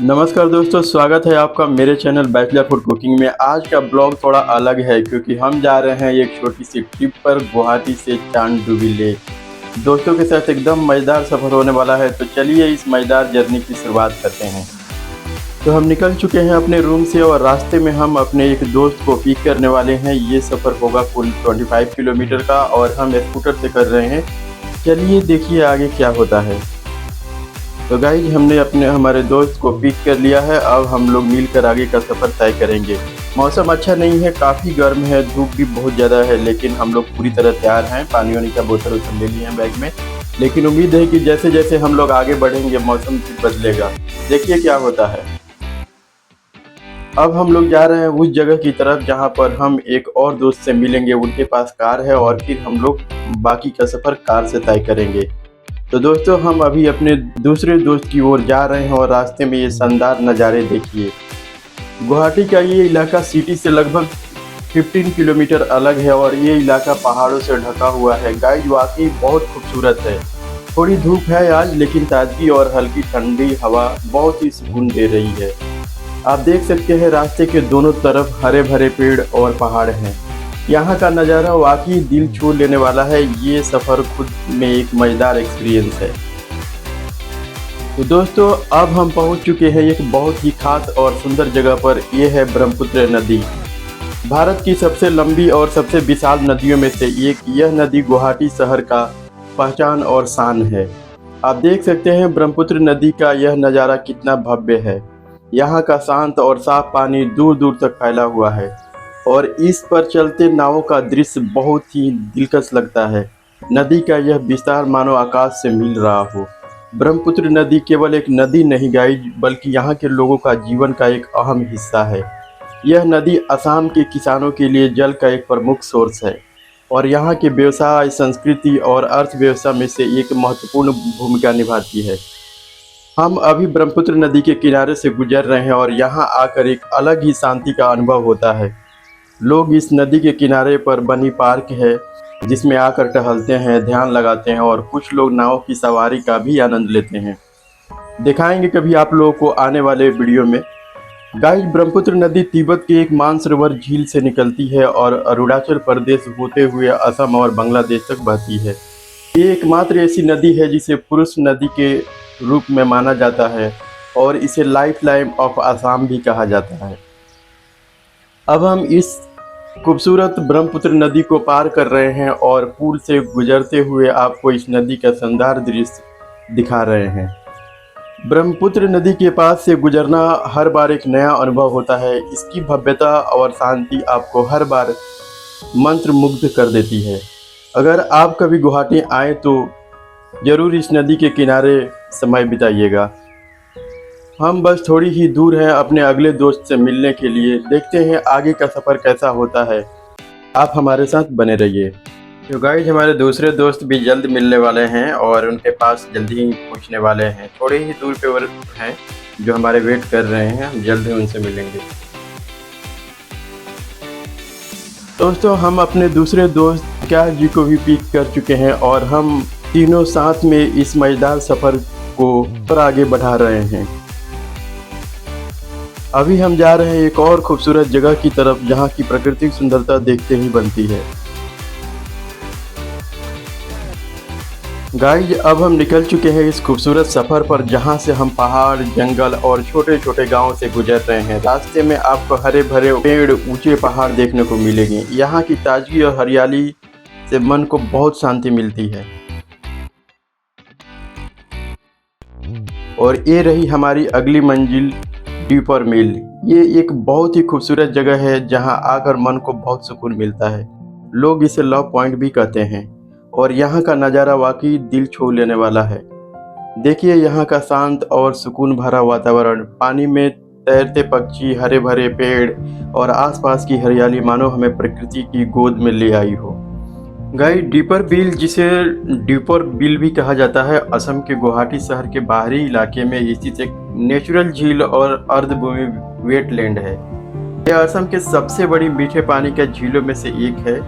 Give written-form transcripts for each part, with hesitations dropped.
नमस्कार दोस्तों, स्वागत है आपका मेरे चैनल बैचलर फूड कुकिंग में। आज का ब्लॉग थोड़ा अलग है क्योंकि हम जा रहे हैं एक छोटी सी ट्रिप पर गुवाहाटी से चांदडुबी लेक। दोस्तों के साथ एकदम मज़ेदार सफ़र होने वाला है, तो चलिए इस मज़ेदार जर्नी की शुरुआत करते हैं। तो हम निकल चुके हैं अपने रूम से और रास्ते में हम अपने एक दोस्त को पिक करने वाले हैं। ये सफ़र होगा कुल 25 किलोमीटर का और हम स्कूटर से कर रहे हैं। चलिए देखिए आगे क्या होता है। तो गाइज हमने हमारे दोस्त को पिक कर लिया है। अब हम लोग मिलकर आगे का सफ़र तय करेंगे। मौसम अच्छा नहीं है, काफ़ी गर्म है, धूप भी बहुत ज़्यादा है, लेकिन हम लोग पूरी तरह तैयार हैं। पानी वानी का बोतल वोतल ले लिए हैं बैग में। लेकिन उम्मीद है कि जैसे जैसे हम लोग आगे बढ़ेंगे मौसम भी बदलेगा। देखिए क्या होता है। अब हम लोग जा रहे हैं उस जगह की तरफ जहाँ पर हम एक और दोस्त से मिलेंगे। उनके पास कार है और फिर हम लोग बाकी का सफ़र कार से तय करेंगे। तो दोस्तों हम अभी अपने दूसरे दोस्त की ओर जा रहे हैं और रास्ते में ये शानदार नज़ारे देखिए। गुवाहाटी का ये इलाका सिटी से लगभग 15 किलोमीटर अलग है और ये इलाका पहाड़ों से ढका हुआ है। गाइस वाकई बहुत खूबसूरत है। थोड़ी धूप है आज, लेकिन ताजगी और हल्की ठंडी हवा बहुत ही सुकून दे रही है। आप देख सकते हैं रास्ते के दोनों तरफ हरे भरे पेड़ और पहाड़ हैं। यहाँ का नज़ारा वाकई दिल छू लेने वाला है। ये सफ़र खुद में एक मज़ेदार एक्सपीरियंस है। तो दोस्तों अब हम पहुँच चुके हैं एक बहुत ही खास और सुंदर जगह पर। ये है ब्रह्मपुत्र नदी, भारत की सबसे लंबी और सबसे विशाल नदियों में से एक। यह नदी गुवाहाटी शहर का पहचान और शान है। आप देख सकते हैं ब्रह्मपुत्र नदी का यह नज़ारा कितना भव्य है। यहाँ का शांत और साफ पानी दूर दूर तक फैला हुआ है और इस पर चलते नावों का दृश्य बहुत ही दिलकश लगता है। नदी का यह विस्तार मानो आकाश से मिल रहा हो। ब्रह्मपुत्र नदी केवल एक नदी नहीं गाइज, बल्कि यहाँ के लोगों का जीवन का एक अहम हिस्सा है। यह नदी असम के किसानों के लिए जल का एक प्रमुख सोर्स है और यहाँ के व्यवसाय, संस्कृति और अर्थव्यवस्था में से एक महत्वपूर्ण भूमिका निभाती है। हम अभी ब्रह्मपुत्र नदी के किनारे से गुजर रहे हैं और यहाँ आकर एक अलग ही शांति का अनुभव होता है। लोग इस नदी के किनारे पर बनी पार्क है जिसमें आकर टहलते हैं, ध्यान लगाते हैं और कुछ लोग नाव की सवारी का भी आनंद लेते हैं। दिखाएंगे कभी आप लोगों को आने वाले वीडियो में। गाइस ब्रह्मपुत्र नदी तिब्बत के एक मानसरोवर झील से निकलती है और अरुणाचल प्रदेश होते हुए असम और बांग्लादेश तक बहती है। ये एकमात्र ऐसी नदी है जिसे पुरुष नदी के रूप में माना जाता है और इसे लाइफ लाइन ऑफ असम भी कहा जाता है। अब हम इस खूबसूरत ब्रह्मपुत्र नदी को पार कर रहे हैं और पुल से गुजरते हुए आपको इस नदी का शानदार दृश्य दिखा रहे हैं। ब्रह्मपुत्र नदी के पास से गुजरना हर बार एक नया अनुभव होता है। इसकी भव्यता और शांति आपको हर बार मंत्रमुग्ध कर देती है। अगर आप कभी गुवाहाटी आए तो ज़रूर इस नदी के किनारे समय बिताइएगा। हम बस थोड़ी ही दूर हैं अपने अगले दोस्त से मिलने के लिए। देखते हैं आगे का सफ़र कैसा होता है। आप हमारे साथ बने रहिए। तो गाइस हमारे दूसरे दोस्त भी जल्द मिलने वाले हैं और उनके पास जल्दी ही पहुंचने वाले हैं। थोड़े ही दूर पे वो हैं जो हमारे वेट कर रहे हैं। हम जल्द ही उनसे मिलेंगे। दोस्तों हम अपने दूसरे दोस्त क्या जी को भी पिक कर चुके हैं और हम तीनों साथ में इस मज़ेदार सफ़र को पर आगे बढ़ा रहे हैं। अभी हम जा रहे हैं एक और खूबसूरत जगह की तरफ जहाँ की प्राकृतिक सुंदरता देखते ही बनती है। गाइज अब हम निकल चुके हैं इस खूबसूरत सफ़र पर जहाँ से हम पहाड़, जंगल और छोटे छोटे गांव से गुजर रहे हैं। रास्ते में आपको हरे भरे पेड़, ऊंचे पहाड़ देखने को मिलेंगे। यहाँ की ताजगी और हरियाली से मन को बहुत शांति मिलती है। और ये रही हमारी अगली मंजिल, डीपर मिल। ये एक बहुत ही खूबसूरत जगह है जहां आकर मन को बहुत सुकून मिलता है। लोग इसे लव पॉइंट भी कहते हैं और यहाँ का नज़ारा वाकई दिल छू लेने वाला है। देखिए यहाँ का शांत और सुकून भरा वातावरण, पानी में तैरते पक्षी, हरे भरे पेड़ और आसपास की हरियाली मानो हमें प्रकृति की गोद में ले आई हो। गाइस डीपर बिल, जिसे डीपर बिल भी कहा जाता है, असम के गुवाहाटी शहर के बाहरी इलाके में स्थित एक नेचुरल झील और अर्धभूमि वेटलैंड है। यह असम के सबसे बड़ी मीठे पानी के झीलों में से एक है।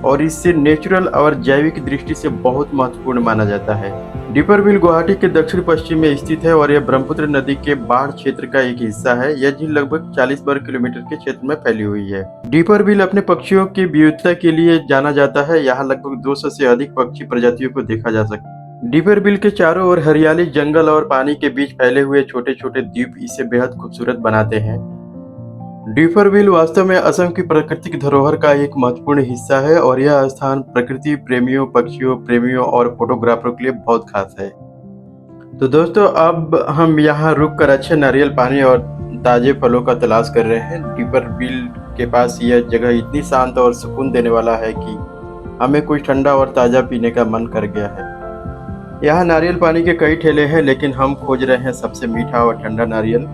और इससे नेचुरल और जैविक दृष्टि से बहुत महत्वपूर्ण माना जाता है। डीपरबिल गुवाहाटी के दक्षिण पश्चिम में स्थित है और यह ब्रह्मपुत्र नदी के बाढ़ क्षेत्र का एक हिस्सा है। यह झील लगभग 40 वर्ग किलोमीटर के क्षेत्र में फैली हुई है। डीपरबिल अपने पक्षियों की विविधता के लिए जाना जाता है। यहाँ लगभग 200 से अधिक पक्षी प्रजातियों को देखा जा सकता है। डीपरबिल के चारों ओर हरियाली, जंगल और पानी के बीच फैले हुए छोटे छोटे द्वीप इसे बेहद खूबसूरत बनाते हैं। डीपरबिल वास्तव में असम की प्राकृतिक धरोहर का एक महत्वपूर्ण हिस्सा है और यह स्थान प्रकृति प्रेमियों, पक्षियों प्रेमियों और फोटोग्राफरों के लिए बहुत खास है। तो दोस्तों, अब हम यहाँ रुककर अच्छे नारियल पानी और ताजे फलों का तलाश कर रहे हैं। डीपरबिल के पास यह जगह इतनी शांत और सुकून देने वाला है कि हमें कुछ ठंडा और ताज़ा पीने का मन कर गया है। यहाँ नारियल पानी के कई ठेले हैं, लेकिन हम खोज रहे हैं सबसे मीठा और ठंडा नारियल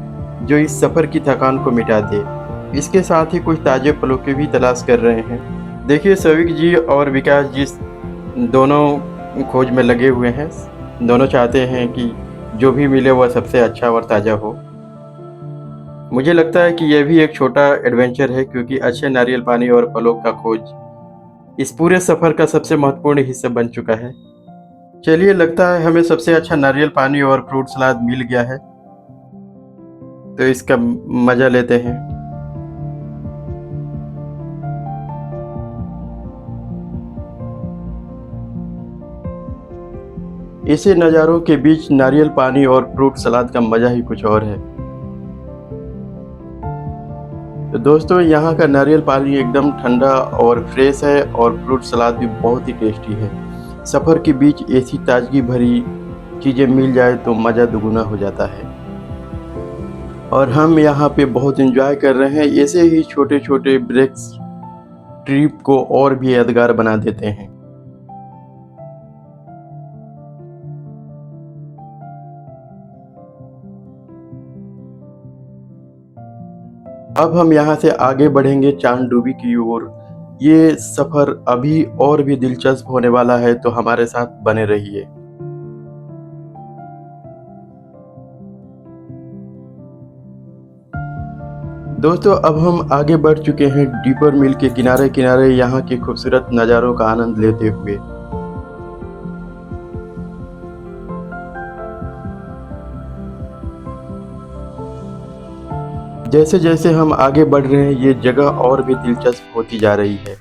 जो इस सफ़र की थकान को मिटा दे। इसके साथ ही कुछ ताजे फलों की भी तलाश कर रहे हैं। देखिए, सविक जी और विकास जी दोनों खोज में लगे हुए हैं। दोनों चाहते हैं कि जो भी मिले वह सबसे अच्छा और ताज़ा हो। मुझे लगता है कि यह भी एक छोटा एडवेंचर है, क्योंकि अच्छे नारियल पानी और फलों का खोज इस पूरे सफ़र का सबसे महत्वपूर्ण हिस्सा बन चुका है। चलिए, लगता है हमें सबसे अच्छा नारियल पानी और फ्रूट सलाद मिल गया है, तो इसका मज़ा लेते हैं। ऐसे नज़ारों के बीच नारियल पानी और फ्रूट सलाद का मज़ा ही कुछ और है। तो दोस्तों, यहाँ का नारियल पानी एकदम ठंडा और फ्रेश है और फ्रूट सलाद भी बहुत ही टेस्टी है। सफ़र के बीच ऐसी ताजगी भरी चीज़ें मिल जाए तो मज़ा दुगुना हो जाता है और हम यहाँ पे बहुत एंजॉय कर रहे हैं। ऐसे ही छोटे छोटे ब्रेक्स ट्रिप को और भी यादगार बना देते हैं। अब हम यहाँ से आगे बढ़ेंगे चांदडूबी की ओर। ये सफ़र अभी और भी दिलचस्प होने वाला है, तो हमारे साथ बने रहिए। दोस्तों, अब हम आगे बढ़ चुके हैं डीपरबिल के किनारे किनारे यहाँ के खूबसूरत नज़ारों का आनंद लेते हुए। जैसे जैसे हम आगे बढ़ रहे हैं, ये जगह और भी दिलचस्प होती जा रही है।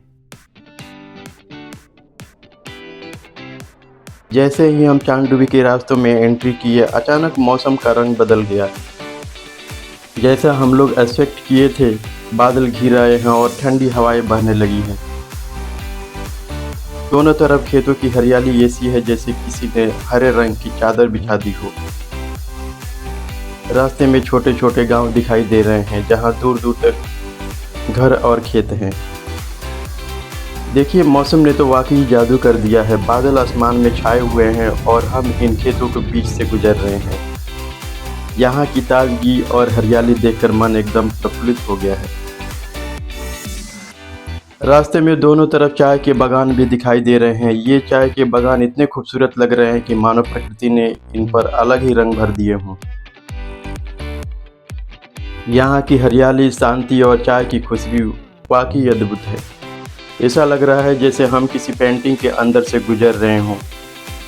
जैसे ही हम चांदडूबी के रास्तों में एंट्री किए, अचानक मौसम का रंग बदल गया। जैसा हम लोग एक्सपेक्ट किए थे, बादल घिर आए हैं और ठंडी हवाएं बहने लगी हैं। दोनों तरफ खेतों की हरियाली ऐसी है जैसे किसी ने हरे रंग की चादर बिछा दी हो। रास्ते में छोटे छोटे गांव दिखाई दे रहे हैं, जहां दूर दूर तक घर और खेत हैं। देखिए, मौसम ने तो वाकई जादू कर दिया है। बादल आसमान में छाए हुए हैं और हम इन खेतों के बीच से गुजर रहे हैं। यहाँ की ताजगी और हरियाली देखकर मन एकदम प्रफुल्लित हो गया है। रास्ते में दोनों तरफ चाय के बागान भी दिखाई दे रहे हैं। ये चाय के बागान इतने खूबसूरत लग रहे हैं कि मानो प्रकृति ने इन पर अलग ही रंग भर दिए हों। यहाँ की हरियाली, शांति और चाय की खुशबू वाकई अद्भुत है। ऐसा लग रहा है जैसे हम किसी पेंटिंग के अंदर से गुजर रहे हों।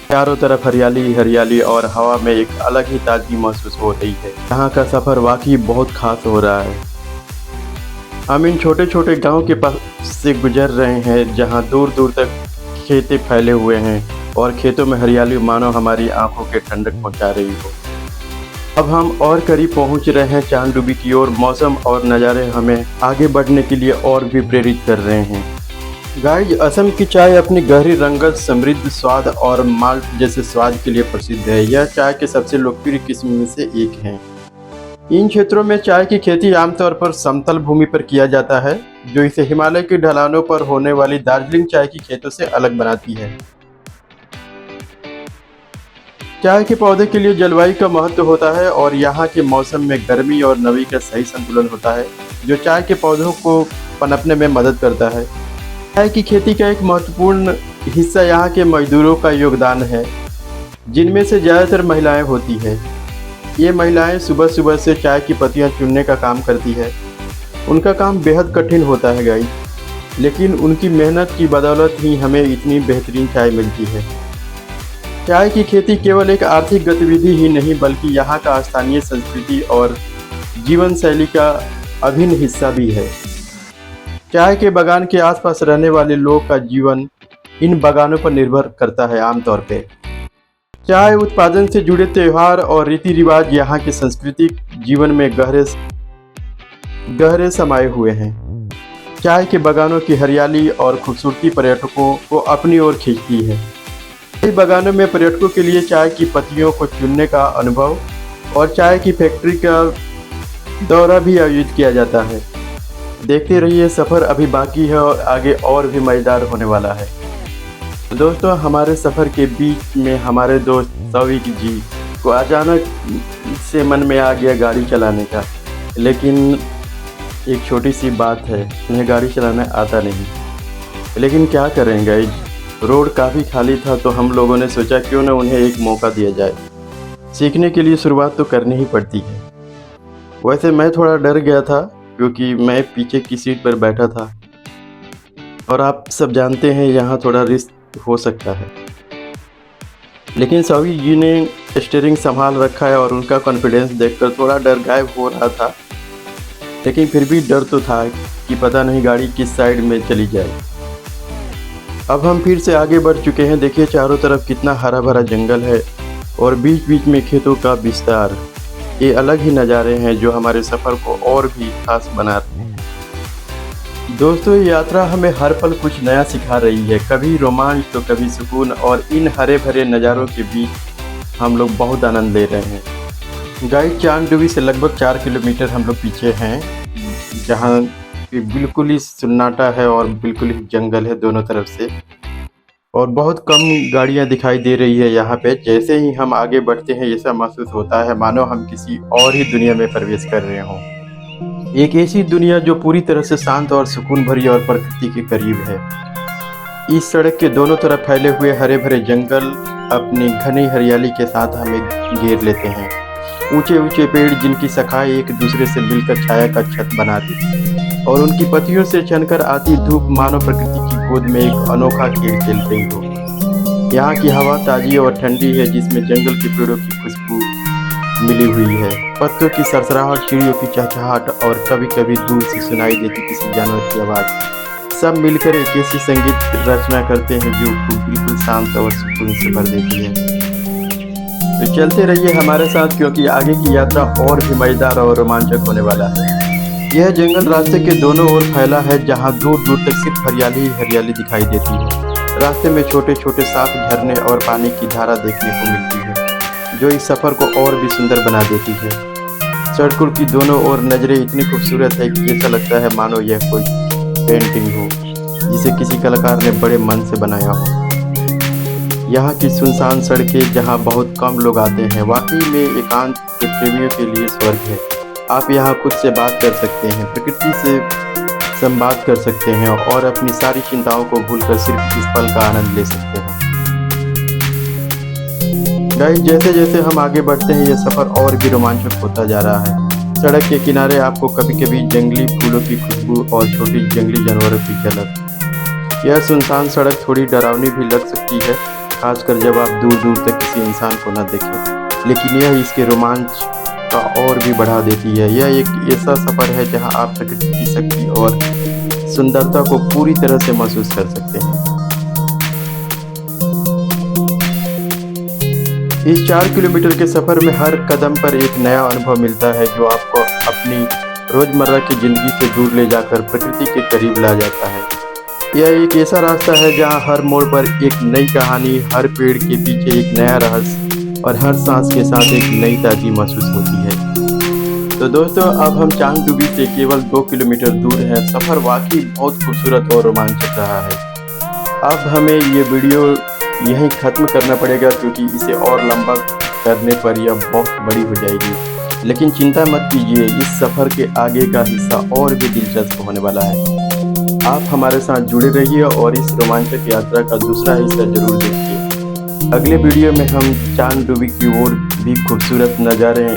चारों तरफ हरियाली हरियाली और हवा में एक अलग ही ताजगी महसूस हो रही है। यहाँ का सफ़र वाकई बहुत खास हो रहा है। हम इन छोटे छोटे गांव के पास से गुजर रहे हैं, जहाँ दूर दूर तक खेतें फैले हुए हैं और खेतों में हरियाली मानो हमारी आंखों के ठंडक पहुँचा रही हो। अब हम और करीब पहुंच रहे हैं चांदडूबी की ओर। मौसम और नज़ारे हमें आगे बढ़ने के लिए और भी प्रेरित कर रहे हैं। गाइस, असम की चाय अपनी गहरी रंगत, समृद्ध स्वाद और माल्ट जैसे स्वाद के लिए प्रसिद्ध है। यह चाय के सबसे लोकप्रिय किस्म में से एक है। इन क्षेत्रों में चाय की खेती आमतौर पर समतल भूमि पर किया जाता है, जो इसे हिमालय की ढलानों पर होने वाली दार्जिलिंग चाय की खेतों से अलग बनाती है। चाय के पौधे के लिए जलवायु का महत्व होता है और यहाँ के मौसम में गर्मी और नमी का सही संतुलन होता है, जो चाय के पौधों को पनपने में मदद करता है। चाय की खेती का एक महत्वपूर्ण हिस्सा यहाँ के मजदूरों का योगदान है, जिनमें से ज़्यादातर महिलाएं होती हैं। ये महिलाएं सुबह सुबह से चाय की पत्तियाँ चुनने का काम करती है। उनका काम बेहद कठिन होता है गाइस। लेकिन उनकी मेहनत की बदौलत ही हमें इतनी बेहतरीन चाय मिलती है। चाय की खेती केवल एक आर्थिक गतिविधि ही नहीं बल्कि यहाँ का स्थानीय संस्कृति और जीवन शैली का अभिन्न हिस्सा भी है। चाय के बागान के आसपास रहने वाले लोग का जीवन इन बागानों पर निर्भर करता है। आमतौर पे चाय उत्पादन से जुड़े त्यौहार और रीति रिवाज यहाँ के सांस्कृतिक जीवन में गहरे समाये हुए हैं। चाय के बागानों की हरियाली और खूबसूरती पर्यटकों को अपनी ओर खींचती है। कई बागानों में पर्यटकों के लिए चाय की पत्तियों को चुनने का अनुभव और चाय की फैक्ट्री का दौरा भी आयोजित किया जाता है। देखते रहिए, सफ़र अभी बाकी है और आगे और भी मज़ेदार होने वाला है। तो दोस्तों, हमारे सफ़र के बीच में हमारे दोस्त सौविक जी को अचानक से मन में आ गया गाड़ी चलाने का, लेकिन एक छोटी सी बात है, उन्हें गाड़ी चलाना आता नहीं। लेकिन क्या करें गाइस, रोड काफ़ी खाली था तो हम लोगों ने सोचा क्यों ना उन्हें एक मौका दिया जाए। सीखने के लिए शुरुआत तो करनी ही पड़ती है। वैसे मैं थोड़ा डर गया था क्योंकि मैं पीछे की सीट पर बैठा था और आप सब जानते हैं यहाँ थोड़ा रिस्क हो सकता है, लेकिन सौविक जी ने स्टीयरिंग संभाल रखा है और उनका कॉन्फिडेंस देखकर थोड़ा डर गायब हो रहा था। लेकिन फिर भी डर तो था कि पता नहीं गाड़ी किस साइड में चली जाए। अब हम फिर से आगे बढ़ चुके हैं। देखिए चारों तरफ कितना हरा भरा जंगल है और बीच बीच में खेतों का विस्तार। ये अलग ही नज़ारे हैं जो हमारे सफ़र को और भी खास बना रहे हैं। दोस्तों, ये यात्रा हमें हर पल कुछ नया सिखा रही है, कभी रोमांच तो कभी सुकून, और इन हरे भरे नज़ारों के बीच हम लोग बहुत आनंद ले रहे हैं। गाइड चांगडुवी से लगभग 4 किलोमीटर हम लोग पीछे हैं, जहाँ पे बिल्कुल ही सन्नाटा है और बिल्कुल ही जंगल है दोनों तरफ से, और बहुत कम गाड़ियाँ दिखाई दे रही है यहाँ पे। जैसे ही हम आगे बढ़ते हैं ऐसा महसूस होता है मानो हम किसी और ही दुनिया में प्रवेश कर रहे हों। एक ऐसी दुनिया जो पूरी तरह से शांत और सुकून भरी और प्रकृति के करीब है। इस सड़क के दोनों तरफ फैले हुए हरे भरे जंगल अपनी घनी हरियाली के साथ हमें घेर लेते हैं। ऊंचे ऊंचे पेड़ जिनकी शाखाएं एक दूसरे से मिलकर छाया का छत बनाती हैं और उनकी पत्तियों से छनकर आती धूप मानो प्रकृति की गोद में एक अनोखा खेल खेल रही हो। यहाँ की हवा ताजी और ठंडी है, जिसमें जंगल के पेड़ों की खुशबू मिली हुई है, पत्तों की सरसराहट, चिड़ियों की चहचहाहट और कभी कभी दूर से सुनाई देती किसी जानवर की आवाज़। सब मिलकर एक ऐसी संगीत रचना करते हैं जो बिल्कुल शांत और सुकून से भर देती है। तो चलते रहिए हमारे साथ, क्योंकि आगे की यात्रा और भी मजेदार और रोमांचक होने वाला है। यह जंगल रास्ते के दोनों ओर फैला है, जहां दूर दूर तक सिर्फ हरियाली ही हरियाली दिखाई देती है। रास्ते में छोटे छोटे साफ झरने और पानी की धारा देखने को मिलती है, जो इस सफ़र को और भी सुंदर बना देती है। सड़कों की दोनों ओर नज़रें इतनी खूबसूरत है कि ऐसा लगता है मानो यह कोई पेंटिंग हो जिसे किसी कलाकार ने बड़े मन से बनाया हो। यहाँ की सुनसान सड़कें जहाँ बहुत कम लोग आते हैं, वाकई में एकांत के प्रेमियों के लिए स्वर्ग है। आप यहाँ खुद से बात कर सकते हैं, प्रकृति से संवाद कर सकते हैं और अपनी सारी चिंताओं को भूलकर सिर्फ इस पल का आनंद ले सकते हैं। गाइस, जैसे जैसे हम आगे बढ़ते हैं ये सफ़र और भी रोमांचक होता जा रहा है। सड़क के किनारे आपको कभी कभी जंगली फूलों की खुशबू और छोटी जंगली जानवरों की झलक। यह सुनसान सड़क थोड़ी डरावनी भी लग सकती है, खासकर जब आप दूर दूर तक किसी इंसान को न देखें, लेकिन यह इसके रोमांच का और भी बढ़ा देती है। यह एक ऐसा सफ़र है जहां आप प्रकृति की शक्ति और सुंदरता को पूरी तरह से महसूस कर सकते हैं। इस 4 किलोमीटर के सफ़र में हर कदम पर एक नया अनुभव मिलता है, जो आपको अपनी रोज़मर्रा की ज़िंदगी से दूर ले जाकर प्रकृति के करीब ला जाता है। यह एक ऐसा रास्ता है जहां हर मोड़ पर एक नई कहानी, हर पेड़ के पीछे एक नया रहस्य और हर सांस के साथ एक नई ताज़गी महसूस होती है। तो दोस्तों, अब हम चांगडुवी से केवल 2 किलोमीटर दूर हैं। सफ़र वाकई बहुत खूबसूरत और रोमांचक रहा है। अब हमें ये वीडियो यहीं ख़त्म करना पड़ेगा, क्योंकि इसे और लंबा करने पर यह बहुत बड़ी हो जाएगी। लेकिन चिंता मत कीजिए, इस सफ़र के आगे का हिस्सा और भी दिलचस्प होने वाला है। आप हमारे साथ जुड़े रहिए और इस रोमांचक यात्रा का दूसरा हिस्सा जरूर देखिए। अगले वीडियो में हम चांगडुवी की ओर भी खूबसूरत नज़ारे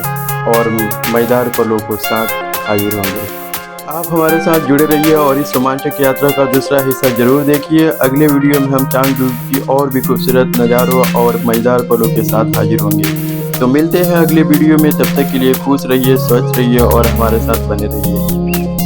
और मज़ेदार पलों को साथ हाजिर होंगे। आप हमारे साथ जुड़े रहिए और इस रोमांचक यात्रा का दूसरा हिस्सा जरूर देखिए। अगले वीडियो में हम चांद डूब की और भी खूबसूरत नज़ारों और मज़ेदार पलों के साथ हाजिर होंगे। तो मिलते हैं अगले वीडियो में, तब तक के लिए खुश रहिए, स्वस्थ रहिए और हमारे साथ बने रहिए।